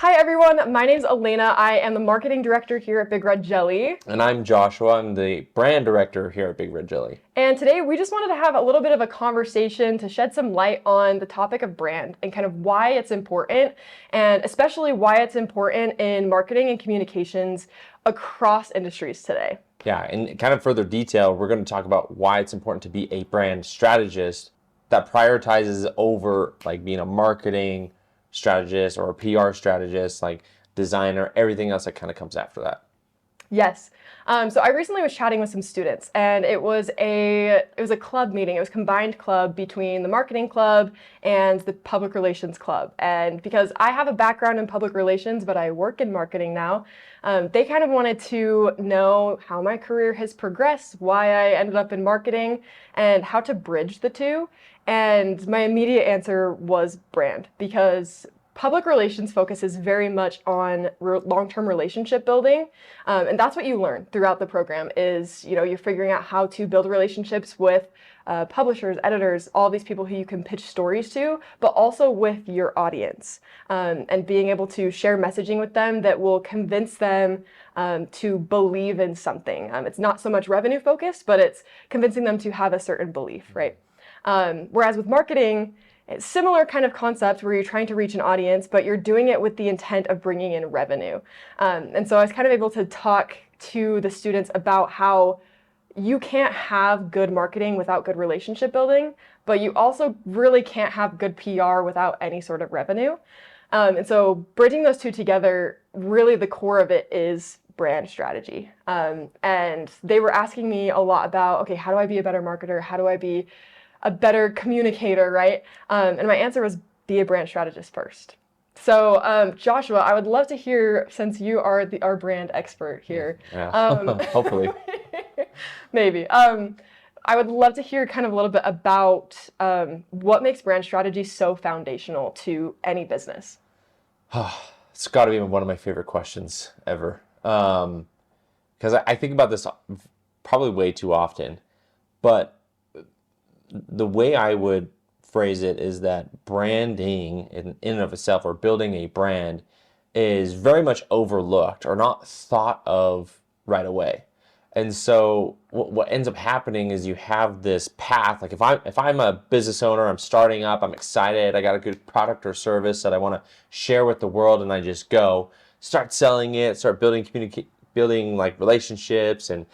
Hi everyone, my name's Elena. I am the marketing director here at Big Red Jelly. And I'm Joshua. I'm the brand director here at Big Red Jelly. And today we just wanted to have a little bit of a conversation to shed some light on the topic of brand and kind of why it's important, and especially why it's important in marketing and communications across industries today. Yeah, in kind of further detail, we're going to talk about why it's important to be a brand strategist that prioritizes over like being a marketing strategist or a PR strategist, like designer, everything else that kind of comes after that. Yes. So I recently was chatting with some students, and it was a club meeting. It was a combined club between the marketing club and the public relations club. And because I have a background in public relations, but I work in marketing now, they kind of wanted to know how my career has progressed, why I ended up in marketing, and how to bridge the two. And my immediate answer was brand, because public relations focuses very much on long-term relationship building, and that's what you learn throughout the program. Is you're figuring out how to build relationships with publishers, editors, all these people who you can pitch stories to, but also with your audience, and being able to share messaging with them that will convince them to believe in something. It's not so much revenue focused, but it's convincing them to have a certain belief, right? Whereas with marketing, it's similar kind of concept where you're trying to reach an audience, but you're doing it with the intent of bringing in revenue. And so I was kind of able to talk to the students about how you can't have good marketing without good relationship building, but you also really can't have good PR without any sort of revenue. And so bridging those two together, really the core of it is brand strategy. And they were asking me a lot about, okay, how do I be a better marketer? How do I be a better communicator, right? And my answer was be a brand strategist first. So Joshua, I would love to hear, since you are our brand expert here. Yeah, hopefully. Maybe. I would love to hear kind of a little bit about what makes brand strategy so foundational to any business. It's got to be one of my favorite questions ever. Because I think about this probably way too often. But the way I would phrase it is that branding in and of itself, or building a brand, is very much overlooked or not thought of right away. And so what ends up happening is you have this path. Like if I'm a business owner, I'm starting up, I'm excited, I got a good product or service that I want to share with the world, and I just go start selling it, start building like relationships, and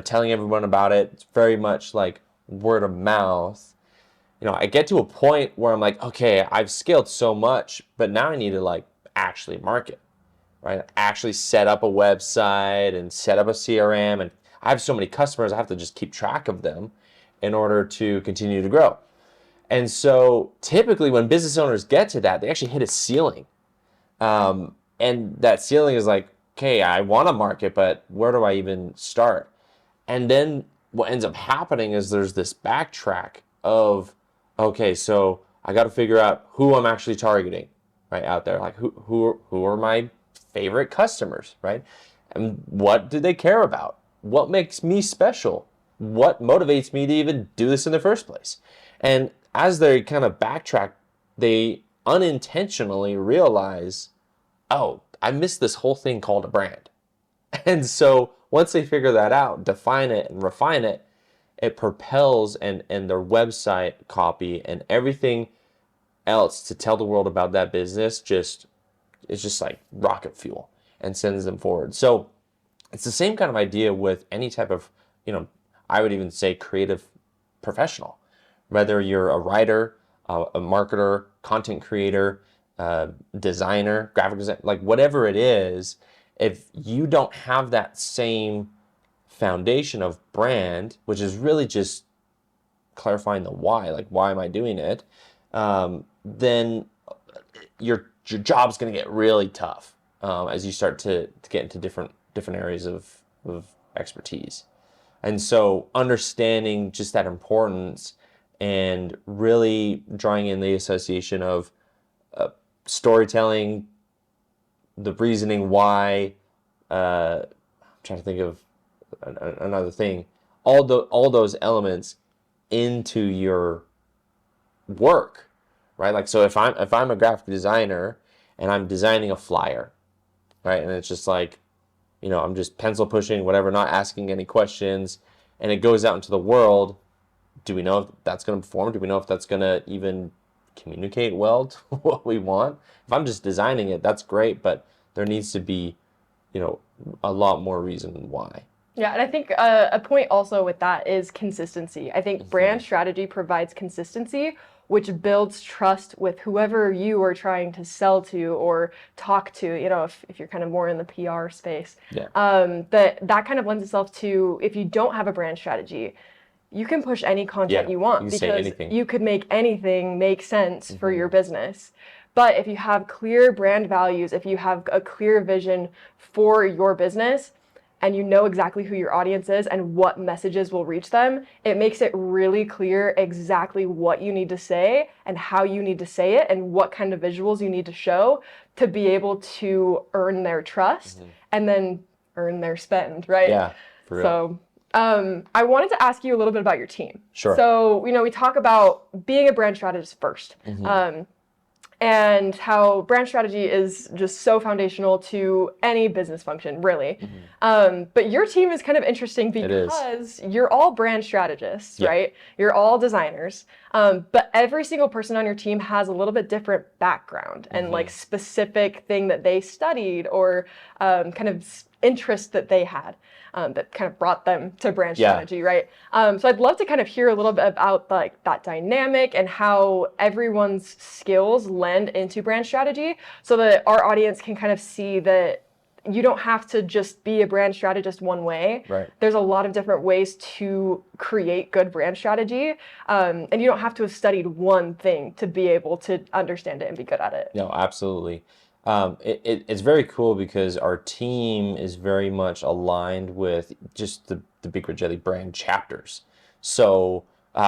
telling everyone about it. It's very much like word of mouth. I get to a point where I'm like, okay, I've scaled so much, but now I need to like actually market, right? Actually set up a website and set up a CRM, and I have so many customers, I have to just keep track of them in order to continue to grow. And so typically when business owners get to that, they actually hit a ceiling. And that ceiling is like, okay, I want to market, but where do I even start? And then what ends up happening is there's this backtrack of, okay, so I got to figure out who I'm actually targeting, right, out there. Like who are my favorite customers, right? And what do they care about? What makes me special? What motivates me to even do this in the first place? And as they kind of backtrack, they unintentionally realize, oh, I missed this whole thing called a brand. And so once they figure that out, define it and refine it, it propels and their website copy and everything else to tell the world about that business it's just like rocket fuel and sends them forward. So it's the same kind of idea with any type of, I would even say creative professional. Whether you're a writer, a marketer, content creator, designer, graphic design, like whatever it is, if you don't have that same foundation of brand, which is really just clarifying the why, like why am I doing it, then your job's going to get really tough as you start to get into different areas of expertise. And so understanding just that importance and really drawing in the association of storytelling, the reasoning why, I'm trying to think of another thing, all those elements into your work, right? Like, so if I'm a graphic designer and I'm designing a flyer, right? And it's just like, I'm just pencil pushing, whatever, not asking any questions, and it goes out into the world. Do we know if that's going to perform? Do we know if that's going to even communicate well to what we want? If I'm just designing it, that's great, but there needs to be, a lot more reason why. Yeah, and I think a point also with that is consistency. I think brand strategy provides consistency, which builds trust with whoever you are trying to sell to or talk to, if you're kind of more in the PR space. Yeah. That kind of lends itself to, if you don't have a brand strategy, you can push any content you want, you can say because anything. you could make anything make sense for your business. But if you have clear brand values, if you have a clear vision for your business, and you know exactly who your audience is and what messages will reach them, it makes it really clear exactly what you need to say and how you need to say it and what kind of visuals you need to show to be able to earn their trust and then earn their spend, right? Yeah, for real. So I wanted to ask you a little bit about your team. Sure. So, we talk about being a brand strategist first. And how brand strategy is just so foundational to any business function, really. But your team is kind of interesting because you're all brand strategists, right? You're all designers, but every single person on your team has a little bit different background and like specific thing that they studied or kind of interest that they had. That kind of brought them to brand strategy, right? So I'd love to kind of hear a little bit about like that dynamic and how everyone's skills lend into brand strategy so that our audience can kind of see that you don't have to just be a brand strategist one way. Right. There's a lot of different ways to create good brand strategy, and you don't have to have studied one thing to be able to understand it and be good at it. No, absolutely. It's very cool because our team is very much aligned with just the Big Red Jelly brand chapters. So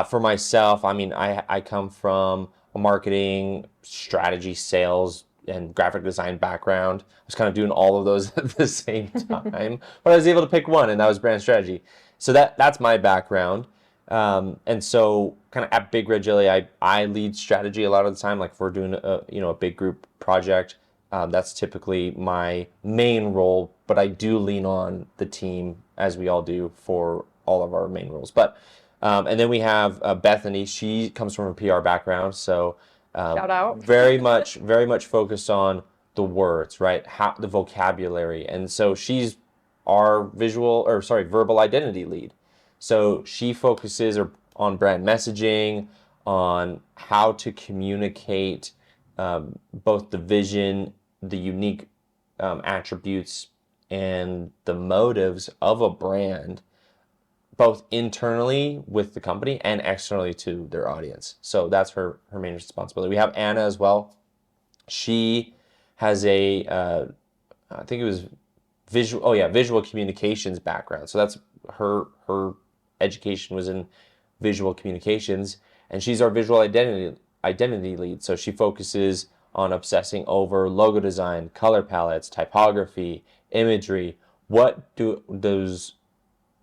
for myself, I come from a marketing, strategy, sales, and graphic design background. I was kind of doing all of those at the same time, but I was able to pick one, and that was brand strategy. So that's my background. And so kind of at Big Red Jelly, I lead strategy a lot of the time. Like if we're doing a big group project, that's typically my main role, but I do lean on the team, as we all do, for all of our main roles. But and then we have Bethany. She comes from a PR background, so Shout out. very much focused on the words, right? The vocabulary, and so she's our verbal identity lead. So she focuses on brand messaging, on how to communicate both the vision, the unique attributes, and the motives of a brand, both internally with the company and externally to their audience. So that's her main responsibility. We have Anna as well. She has I think it was visual communications background. So that's her education was in visual communications, and she's our visual identity lead. So she focuses on obsessing over logo design, color palettes, typography, imagery. What do those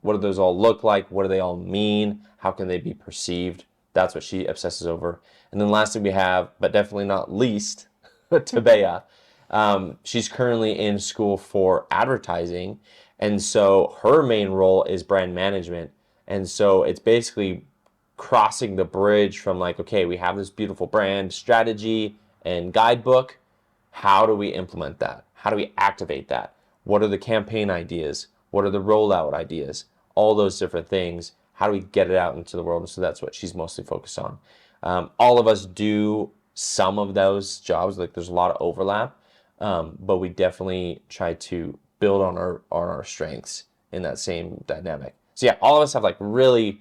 all look like? What do they all mean? How can they be perceived? That's what she obsesses over. And then lastly, we have, but definitely not least, Tabea. She's currently in school for advertising, and so her main role is brand management. And so it's basically crossing the bridge from like, okay, we have this beautiful brand strategy and guidebook. How do we implement that? How do we activate that? What are the campaign ideas? What are the rollout ideas? All those different things. How do we get it out into the world? And so that's what she's mostly focused on. All of us do some of those jobs. Like there's a lot of overlap, but we definitely try to build on our strengths in that same dynamic. So yeah, all of us have like really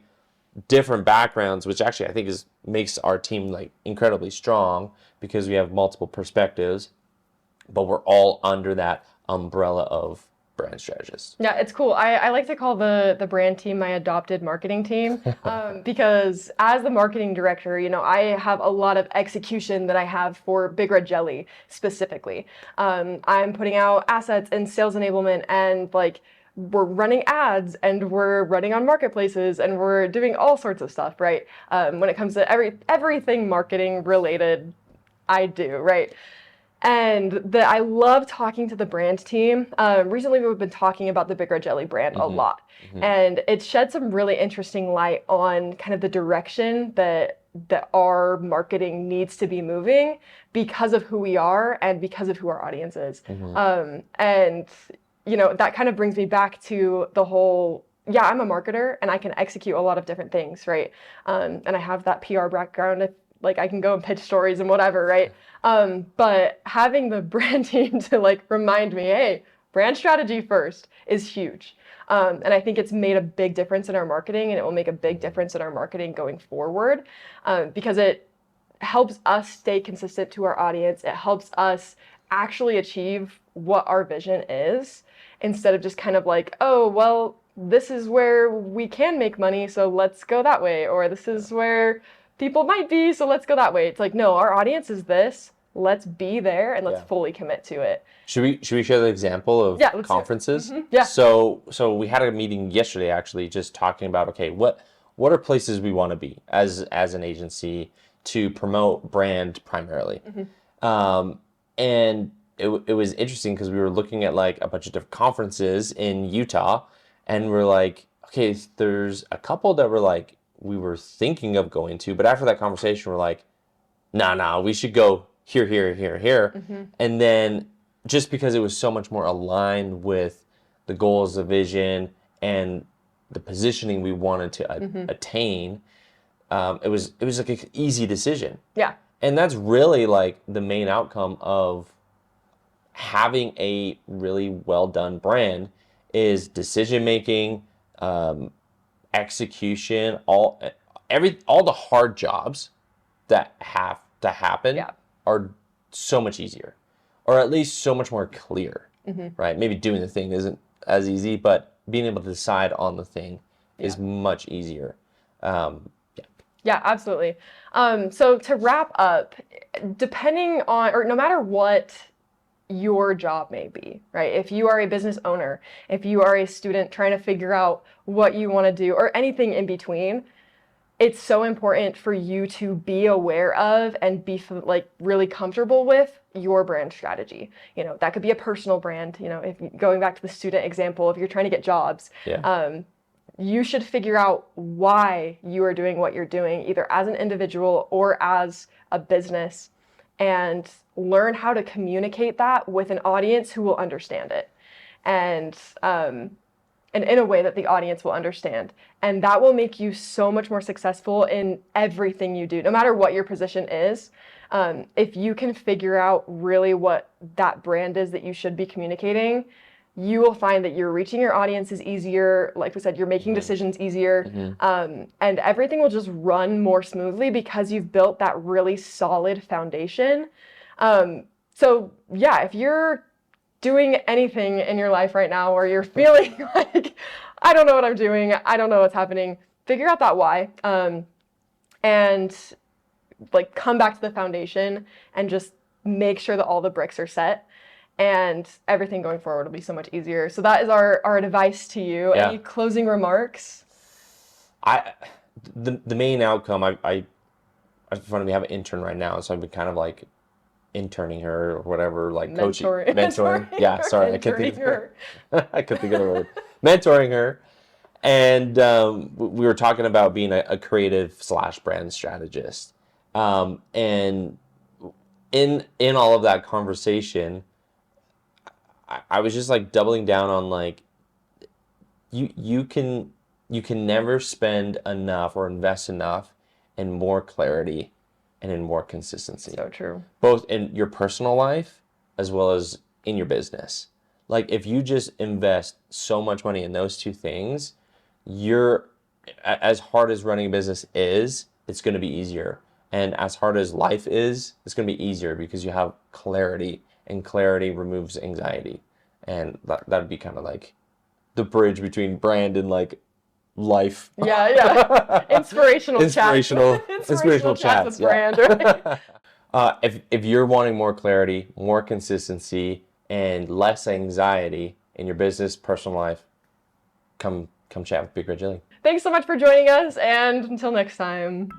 different backgrounds, which actually I think makes our team like incredibly strong because we have multiple perspectives, but we're all under that umbrella of brand strategist. Yeah, it's cool. I like to call the brand team my adopted marketing team because as the marketing director, I have a lot of execution that I have for Big Red Jelly specifically. I'm putting out assets and sales enablement, and like we're running ads and we're running on marketplaces and we're doing all sorts of stuff, right? When it comes to everything marketing related, I do, right? And I love talking to the brand team. Recently, we've been talking about the Big Red Jelly brand a lot, and it shed some really interesting light on kind of the direction that our marketing needs to be moving because of who we are and because of who our audience is. And that kind of brings me back to the whole. Yeah, I'm a marketer and I can execute a lot of different things, right? And I have that PR background. Like I can go and pitch stories and whatever, right? But having the brand team to like remind me, hey, brand strategy first is huge. And I think it's made a big difference in our marketing, and it will make a big difference in our marketing going forward, because it helps us stay consistent to our audience. It helps us actually achieve what our vision is, instead of just kind of like, oh, well, this is where we can make money, so let's go that way. Or this is where people might be, so let's go that way. It's like, no, our audience is this. Let's be there and let's fully commit to it. Should we share the example of conferences? Yeah. So we had a meeting yesterday actually, just talking about, okay, what are places we want to be as an agency to promote brand primarily. And it was interesting because we were looking at like a bunch of different conferences in Utah, and we're like, okay, there's a couple that we were thinking of going to, but after that conversation, we're like, nah, we should go here, here, here, here. And then just because it was so much more aligned with the goals, the vision, and the positioning we wanted to attain, it was like an easy decision. Yeah. And that's really like the main outcome of having a really well done brand is decision making, execution, all the hard jobs that have to happen are so much easier, or at least so much more clear, right? Maybe doing the thing isn't as easy, but being able to decide on the thing is much easier. Yeah, absolutely. So to wrap up, depending on, or no matter what your job may be, right? If you are a business owner, if you are a student trying to figure out what you want to do, or anything in between, it's so important for you to be aware of and be like really comfortable with your brand strategy. That could be a personal brand. If going back to the student example, if you're trying to get jobs, you should figure out why you are doing what you're doing, either as an individual or as a business, and learn how to communicate that with an audience who will understand it, and in a way that the audience will understand. And that will make you so much more successful in everything you do, no matter what your position is. If you can figure out really what that brand is that you should be communicating, you will find that you're reaching your audiences easier. Like we said, you're making decisions easier, and everything will just run more smoothly because you've built that really solid foundation. So yeah, if you're doing anything in your life right now where you're feeling like, I don't know what I'm doing, I don't know what's happening, figure out that why, and like come back to the foundation and just make sure that all the bricks are set, and everything going forward will be so much easier. So that is our advice to you. Yeah. Any closing remarks? The main outcome, it's funny, we have an intern right now, so I've been kind of like interning her or whatever, like mentoring. Yeah, sorry, I couldn't think of the word. Mentoring her. And we were talking about being a creative / brand strategist. And in all of that conversation, I was just like doubling down on like, you can never spend enough or invest enough in more clarity and in more consistency. So true. Both in your personal life as well as in your business. Like if you just invest so much money in those two things, you're, as hard as running a business is, it's going to be easier. And as hard as life is, it's going to be easier because you have clarity, and clarity removes anxiety. And that would be kind of like the bridge between brand and like life. Yeah. Inspirational chats with brand. Right? If you're wanting more clarity, more consistency, and less anxiety in your business, personal life, come chat with Big Red Jelly. Thanks so much for joining us, and until next time.